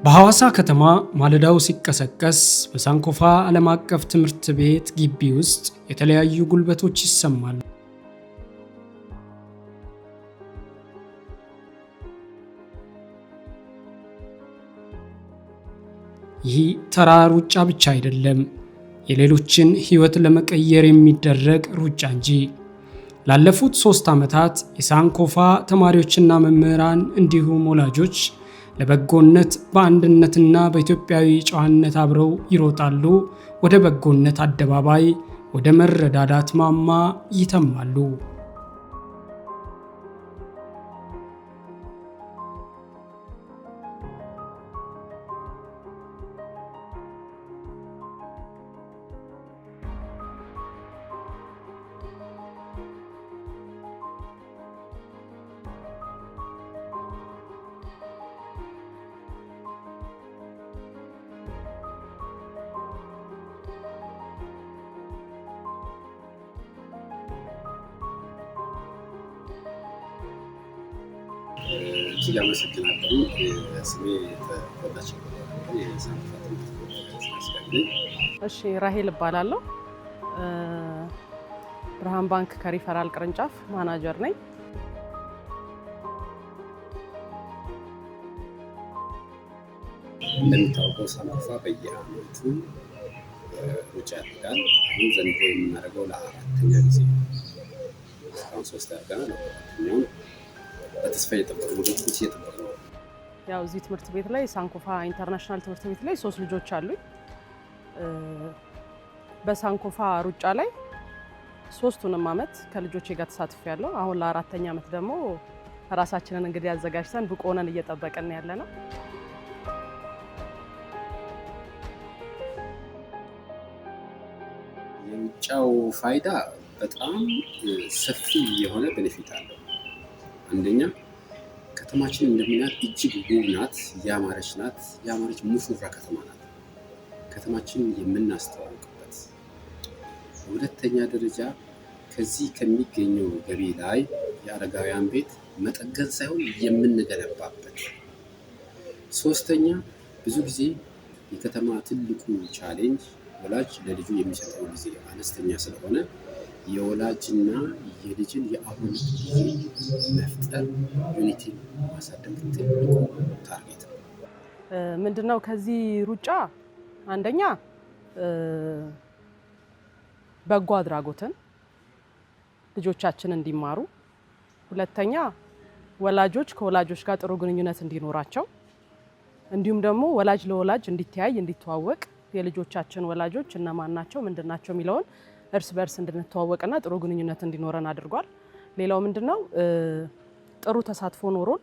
በሐዋሳ ከተማ ማለዳው ሲቀሰቀስ በሳንኮፋ ዓለም አቀፍ ትምህርት ቤት ግቢ ውስጥ የተለያዩ ጉልበቶች ይሰማሉ። ይህ ተራ ሩጫ ብቻ አይደለም፣ የሌሎችን ሕይወት ለመቀየር የሚደረግ ሩጫ እንጂ። ላለፉት 3 ዓመታት የሳንኮፋ ተማሪዎችና መምህራን እንዲሁም ወላጆች ለበጎነት በአንድነትና በኢትዮጵያዊ ጨዋነት አብረው ይሮጣሉ። ወደ በጎነት አደባባይ፣ ወደ መረዳዳት ማማ ይተማሉ። እጅግ አመሰግናለሁ። ስሜ ተወዳጅ የሳንኮፋ ትምህርት ቤት። እሺ፣ ራሄል እባላለሁ። ብርሃን ባንክ ከሪፈራል ቅርንጫፍ ማናጀር ነኝ። እንደሚታወቀው ሳንኮፋ በየዓመቱ ሩጫ ያደርጋል። አሁን ዘንድሮ የምናደርገው ለ4ኛ ጊዜ እስካሁን 3 ያደርገናል። አራተኛውን በተስፋ እየጠበቅን ነው። ያው እዚህ ትምህርት ቤት ላይ ሳንኮፋ ኢንተርናሽናል ትምህርት ቤት ላይ 3 ልጆች አሉኝ። በሳንኮፋ ሩጫ ላይ 3ቱንም ዓመት ከልጆቼ ጋር ተሳትፌያለሁ። አሁን ለ4ኛ ዓመት ደግሞ ራሳችንን እንግዲህ አዘጋጅተን ብቁ ሆነን እየጠበቅን ያለ ነው። የሩጫው ፋይዳ በጣም ሰፊ የሆነ ቤኔፊት አለው። አንደኛ ከተማችን እንደምናያት እጅግ ውብ ናት፣ ያማረች ናት። ያማረች ሙሽራ ከተማ ናት። ከተማችን የምናስተዋውቅበት። በሁለተኛ ደረጃ ከዚህ ከሚገኘው ገቢ ላይ የአረጋውያን ቤት መጠገን ሳይሆን የምንገነባበት። ሶስተኛ ብዙ ጊዜ የከተማ ትልቁ ቻሌንጅ ወላጅ ለልጁ የሚሰጠው ጊዜ አነስተኛ ስለሆነ የወላጅና የልጅን የአብሮነት ጊዜ መፍጠር፣ ዩኒቲን ማሳደግ ትልቁ ታርጌት ነው። ምንድነው ከዚህ ሩጫ አንደኛ በጎ አድራጎትን ልጆቻችን እንዲማሩ፣ ሁለተኛ ወላጆች ከወላጆች ጋር ጥሩ ግንኙነት እንዲኖራቸው፣ እንዲሁም ደግሞ ወላጅ ለወላጅ እንዲተያይ እንዲተዋወቅ፣ የልጆቻችን ወላጆች እነማን ናቸው ምንድናቸው የሚለውን እርስ በርስ እንድንተዋወቅና ጥሩ ግንኙነት እንዲኖረን አድርጓል። ሌላው ምንድነው ጥሩ ተሳትፎ ኖሮን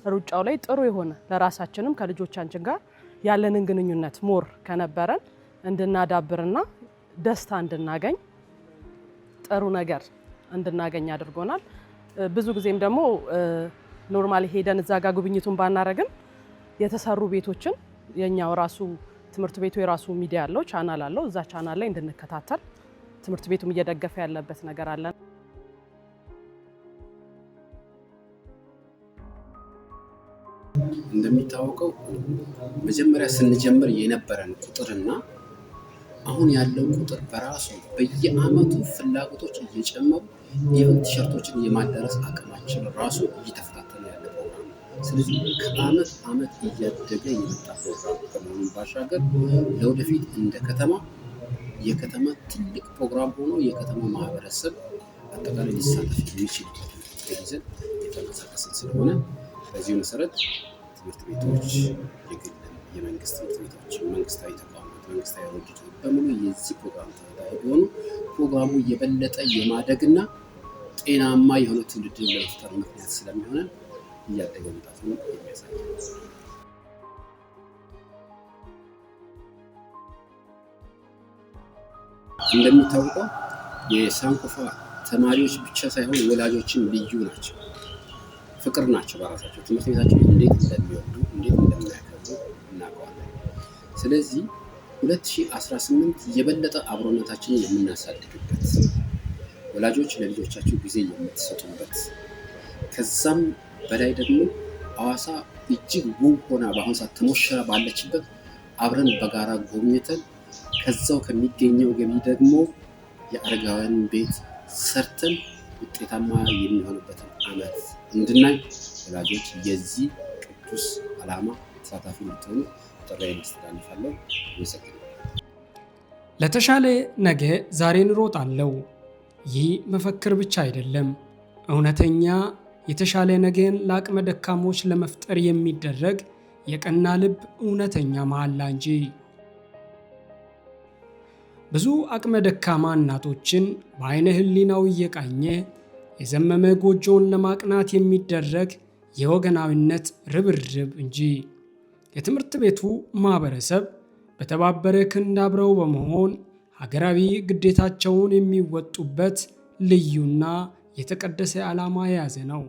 ሩጫው ላይ ጥሩ የሆነ ለራሳችንም ከልጆቻችን ጋር ያለንን ግንኙነት ሞር ከነበረን እንድናዳብርና ደስታ እንድናገኝ ጥሩ ነገር እንድናገኝ አድርጎናል። ብዙ ጊዜም ደግሞ ኖርማሊ ሄደን እዛ ጋር ጉብኝቱን ባናረግም የተሰሩ ቤቶችን የኛው ራሱ ትምህርት ቤቱ የራሱ ሚዲያ አለው፣ ቻናል አለው። እዛ ቻናል ላይ እንድንከታተል ትምህርት ቤቱም እየደገፈ ያለበት ነገር አለ። እንደሚታወቀው መጀመሪያ ስንጀምር የነበረን ቁጥርና አሁን ያለው ቁጥር በራሱ በየዓመቱ ፍላጎቶች እየጨመሩ ኢቨን ቲሸርቶችን የማዳረስ አቅማችን ራሱ እየተፈታተነ ያለ ፕሮግራም ነው። ስለዚህ ከዓመት ዓመት እያደገ የመጣ ፕሮግራም ከመሆኑ ባሻገር ለወደፊት እንደ ከተማ የከተማ ትልቅ ፕሮግራም ሆኖ የከተማ ማህበረሰብ አጠቃላይ ሊሳተፍ የሚችልበት ይዘን የተንቀሳቀስን ስለሆነ በዚህ መሰረት ትምህርት ቤቶች፣ የግል የመንግስት ትምህርት ቤቶች፣ መንግስታዊ ተቋማት፣ መንግስታዊ ድርጅቶች በሙሉ የዚህ ፕሮግራም ተካፋይ ቢሆኑ ፕሮግራሙ የበለጠ የማደግና ጤናማ የሆነ ትውልድን ለመፍጠር ምክንያት ስለሚሆን እያደገ መምጣቱን የሚያሳይ ነው። እንደሚታወቀው የሳንኮፋ ተማሪዎች ብቻ ሳይሆን ወላጆችም ልዩ ናቸው፣ ፍቅር ናቸው። በራሳቸው ትምህርት ቤታቸው እንዴት እንደሚወዱ እንዴት እንደሚያከብሩ እናውቀዋለን። ስለዚህ 2018 የበለጠ አብሮነታችንን የምናሳድግበት፣ ወላጆች ለልጆቻቸው ጊዜ የምትሰጡበት፣ ከዛም በላይ ደግሞ ሐዋሳ እጅግ ውብ ሆና በአሁኑ ሰዓት ተሞሽራ ባለችበት አብረን በጋራ ጎብኝተን ከዛው ከሚገኘው ገቢ ደግሞ የአረጋውያን ቤት ሰርተን ውጤታማ የሚሆንበትን ዓመት እንድናይ ወላጆች የዚህ ቅዱስ ዓላማ ተሳታፊ እንድትሆኑ ጥሪዬን አስተላልፋለሁ። አመሰግናለሁ። ለተሻለ ነገ ዛሬን እሮጣለሁ። ይህ መፈክር ብቻ አይደለም፣ እውነተኛ የተሻለ ነገን ለአቅመ ደካሞች ለመፍጠር የሚደረግ የቀና ልብ እውነተኛ መሐላ እንጂ። ብዙ አቅመ ደካማ እናቶችን በአይነ ህሊናው እየቃኘ የዘመመ ጎጆውን ለማቅናት የሚደረግ የወገናዊነት ርብርብ እንጂ። የትምህርት ቤቱ ማህበረሰብ በተባበረ ክንድ አብረው በመሆን ሀገራዊ ግዴታቸውን የሚወጡበት ልዩና የተቀደሰ ዓላማ የያዘ ነው።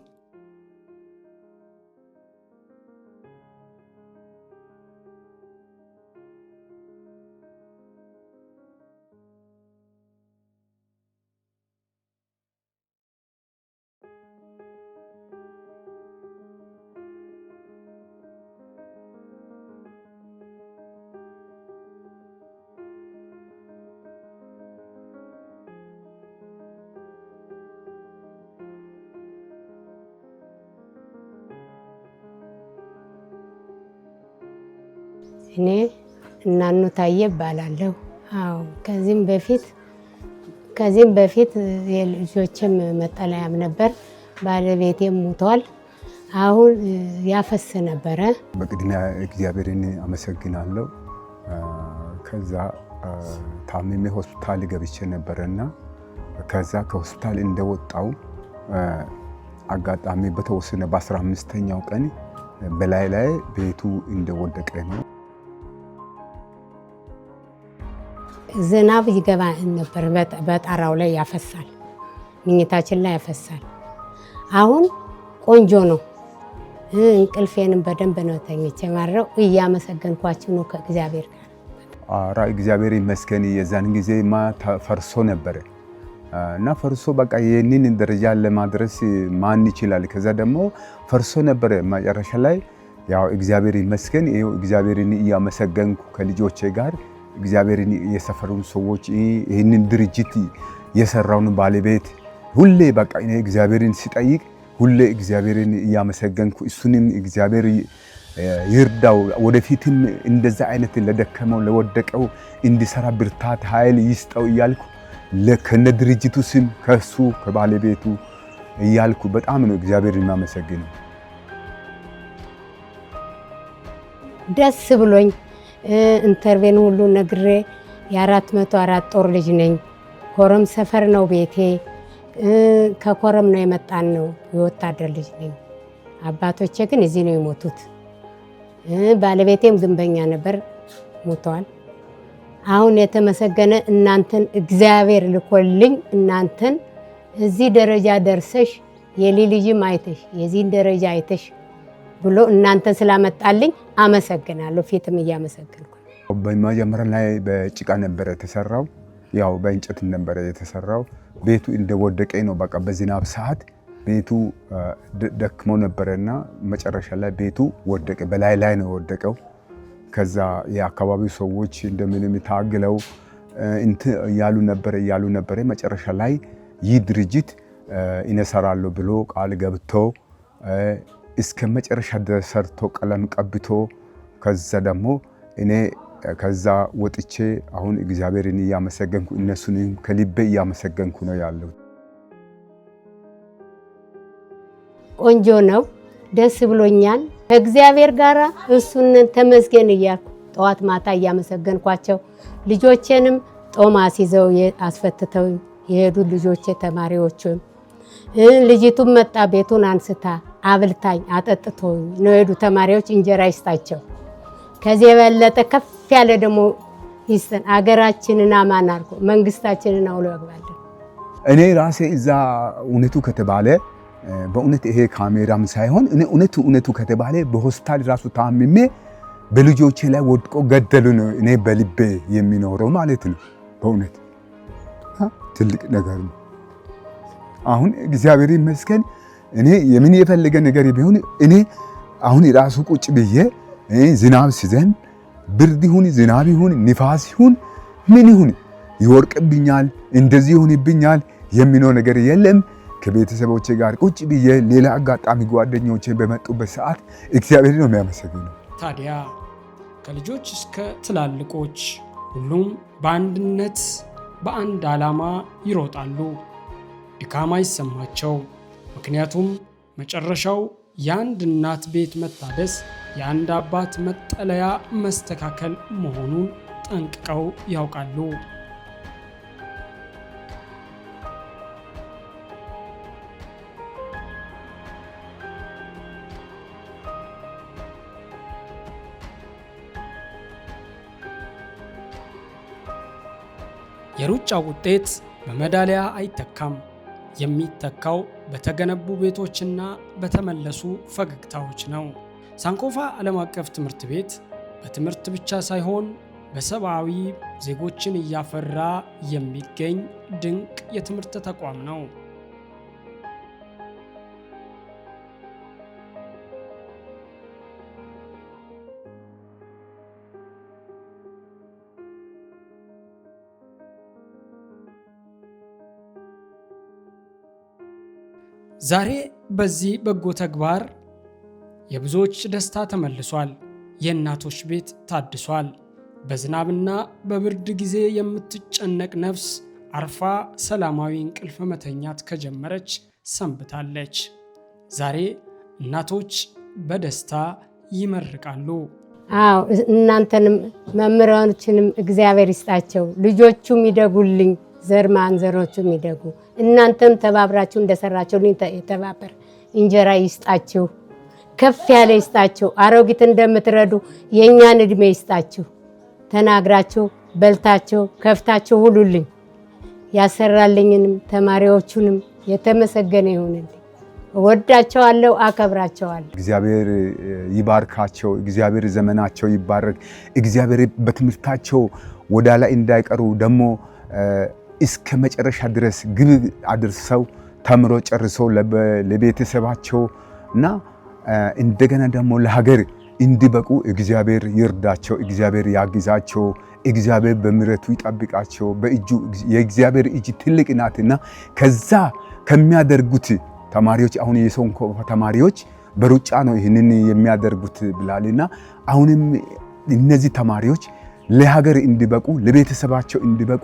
እኔ እናኑ ታየ እባላለሁ። አዎ ከዚህም በፊት የልጆችም መጠለያም ነበር። ባለቤቴም ሞቷል። አሁን ያፈስ ነበረ። በቅድሚያ እግዚአብሔርን አመሰግናለሁ። ከዛ ታምሜ ሆስፒታል ገብቼ ነበረና ከዛ ከሆስፒታል እንደወጣው አጋጣሚ በተወሰነ በ15ኛው ቀን በላይ ቤቱ እንደወደቀ ነው። ዝናብ ይገባ ነበር። በጣራው ላይ ያፈሳል፣ ምኝታችን ላይ ያፈሳል። አሁን ቆንጆ ነው። እንቅልፌንም በደንብ ነው ተኝቼ ማረው። እያመሰገንኳችሁ ነው ከእግዚአብሔር ጋር። አራ እግዚአብሔር ይመስገን። የዛን ጊዜማ ፈርሶ ነበር እና ፈርሶ በቃ ይህንን ደረጃ ለማድረስ ማን ይችላል? ከዛ ደግሞ ፈርሶ ነበር። መጨረሻ ላይ ያው እግዚአብሔር ይመስገን ይኸው እግዚአብሔርን እያመሰገንኩ ከልጆቼ ጋር እግዚአብሔርን የሰፈሩን ሰዎች ይህንን ድርጅት የሰራውን ባለቤት ሁሌ በቃ እኔ እግዚአብሔርን ሲጠይቅ ሁሌ እግዚአብሔርን እያመሰገንኩ እሱንም እግዚአብሔር ይርዳው፣ ወደፊትም እንደዛ አይነት ለደከመው ለወደቀው እንዲሰራ ብርታት ኃይል ይስጠው እያልኩ ከነ ድርጅቱ ስም ከሱ ከባለቤቱ እያልኩ በጣም ነው እግዚአብሔርን የማመሰግነው። ደስ ብሎኝ ኢንተርቬን ሁሉ ነግሬ የ404 ጦር ልጅ ነኝ። ኮረም ሰፈር ነው ቤቴ። ከኮረም ነው የመጣን ነው። የወታደር ልጅ ነኝ። አባቶቼ ግን እዚህ ነው የሞቱት። ባለቤቴም ግንበኛ ነበር፣ ሞተዋል። አሁን የተመሰገነ እናንተን እግዚአብሔር ልኮልኝ እናንተን እዚህ ደረጃ ደርሰሽ የልጅም አይተሽ የዚህን ደረጃ አይተሽ ብሎ እናንተን ስላመጣልኝ አመሰግናለሁ። ፊትም እያመሰገንኩ በመጀመሪያ ላይ በጭቃ ነበር የተሰራው፣ ያው በእንጨት ነበር የተሰራው። ቤቱ እንደወደቀ ነው በቃ በዝናብ ሰዓት ቤቱ ደክሞ ነበርና መጨረሻ ላይ ቤቱ ወደቀ። በላይ ነው ወደቀው። ከዛ የአካባቢው ሰዎች እንደምንም ታግለው ያሉ ነበር። መጨረሻ ላይ ይህ ድርጅት ይነሰራሉ ብሎ ቃል ገብቶ እስከ መጨረሻ ድረስ ሰርቶ ቀለም ቀብቶ ከዛ ደግሞ እኔ ከዛ ወጥቼ አሁን እግዚአብሔርን እያመሰገንኩ እነሱንም ከልቤ እያመሰገንኩ ነው ያለው። ቆንጆ ነው፣ ደስ ብሎኛል። ከእግዚአብሔር ጋር እሱን ተመስገን እያልኩ ጠዋት ማታ እያመሰገንኳቸው ልጆቼንም ጦም አስይዘው አስፈትተው የሄዱ ልጆቼ ተማሪዎችም ልጅቱም መጣ ቤቱን አንስታ አብልታኝ አጠጥቶኝ ነው የሄዱ ተማሪዎች። እንጀራ ይስጣቸው። ከዚህ የበለጠ ከፍ ያለ ደግሞ ይስጠን። አገራችንን አማን አድርጎ መንግስታችንን አውሎ ያግባልን። እኔ ራሴ እዛ እውነቱ ከተባለ በእውነት ይሄ ካሜራም ሳይሆን እውነቱ ከተባለ በሆስፒታል ራሱ ታምሜ በልጆቼ ላይ ወድቆ ገደሉ ነው እኔ በልቤ የሚኖረው ማለት ነው። በእውነት ትልቅ ነገር ነው። አሁን እግዚአብሔር ይመስገን እኔ የምን የፈለገ ነገር ቢሆን እኔ አሁን ራሱ ቁጭ ብዬ ዝናብ ሲዘን ብርድ ይሁን ዝናብ ይሁን ንፋስ ይሁን ምን ይሁን ይወርቅብኛል እንደዚህ ይሁንብኛል የሚኖር ነገር የለም። ከቤተሰቦቼ ጋር ቁጭ ብዬ ሌላ አጋጣሚ ጓደኞቼ በመጡበት ሰዓት እግዚአብሔር ነው የሚያመሰግነው። ታዲያ ከልጆች እስከ ትላልቆች ሁሉም በአንድነት በአንድ ዓላማ ይሮጣሉ። ድካም አይሰማቸው። ምክንያቱም መጨረሻው የአንድ እናት ቤት መታደስ፣ የአንድ አባት መጠለያ መስተካከል መሆኑን ጠንቅቀው ያውቃሉ። የሩጫው ውጤት በሜዳሊያ አይተካም። የሚተካው በተገነቡ ቤቶችና በተመለሱ ፈገግታዎች ነው። ሳንኮፋ ዓለም አቀፍ ትምህርት ቤት በትምህርት ብቻ ሳይሆን በሰብአዊ ዜጎችን እያፈራ የሚገኝ ድንቅ የትምህርት ተቋም ነው። ዛሬ በዚህ በጎ ተግባር የብዙዎች ደስታ ተመልሷል። የእናቶች ቤት ታድሷል። በዝናብና በብርድ ጊዜ የምትጨነቅ ነፍስ አርፋ ሰላማዊ እንቅልፍ መተኛት ከጀመረች ሰንብታለች። ዛሬ እናቶች በደስታ ይመርቃሉ። አዎ እናንተንም መምህራኖችንም እግዚአብሔር ይስጣቸው። ልጆቹም ይደጉልኝ፣ ዘር ማንዘሮቹም ይደጉ። እናንተም ተባብራችሁ እንደሰራችሁ የተባበር እንጀራ ይስጣችሁ፣ ከፍ ያለ ይስጣችሁ። አሮጊት እንደምትረዱ የእኛን እድሜ ይስጣችሁ። ተናግራችሁ በልታችሁ ከፍታችሁ ሁሉልኝ። ያሰራልኝንም ተማሪዎቹንም የተመሰገነ ይሁንልኝ። ወዳቸዋለሁ፣ አከብራቸዋለሁ። እግዚአብሔር ይባርካቸው። እግዚአብሔር ዘመናቸው ይባረክ። እግዚአብሔር በትምህርታቸው ወደ ላይ እንዳይቀሩ ደግሞ እስከ መጨረሻ ድረስ ግብ አድርሰው ተምሮ ጨርሶ ለቤተሰባቸው እና እንደገና ደግሞ ለሀገር እንዲበቁ እግዚአብሔር ይርዳቸው። እግዚአብሔር ያግዛቸው። እግዚአብሔር በምሕረቱ ይጠብቃቸው። በእጁ የእግዚአብሔር እጅ ትልቅ ናትና ከዛ ከሚያደርጉት ተማሪዎች አሁን የሳንኮፋ ተማሪዎች በሩጫ ነው ይህንን የሚያደርጉት ብላልና አሁንም እነዚህ ተማሪዎች ለሀገር እንዲበቁ ለቤተሰባቸው እንዲበቁ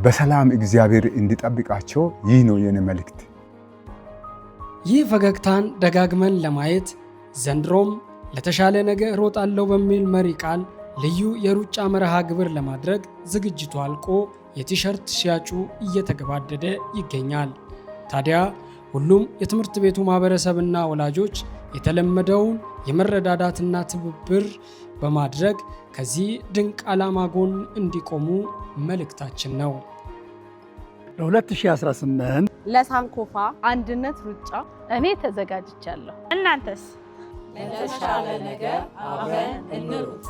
በሰላም እግዚአብሔር እንዲጠብቃቸው ይህ ነው የኔ መልእክት። ይህ ፈገግታን ደጋግመን ለማየት ዘንድሮም ለተሻለ ነገ እሮጣለሁ በሚል መሪ ቃል ልዩ የሩጫ መርሃ ግብር ለማድረግ ዝግጅቱ አልቆ የቲሸርት ሽያጩ እየተገባደደ ይገኛል። ታዲያ ሁሉም የትምህርት ቤቱ ማህበረሰብና ወላጆች የተለመደውን የመረዳዳትና ትብብር በማድረግ ከዚህ ድንቅ ዓላማ ጎን እንዲቆሙ መልእክታችን ነው። ለ2018 ለሳንኮፋ አንድነት ሩጫ እኔ ተዘጋጅቻለሁ። እናንተስ? ለተሻለ ነገር አብረን እንሩጥ።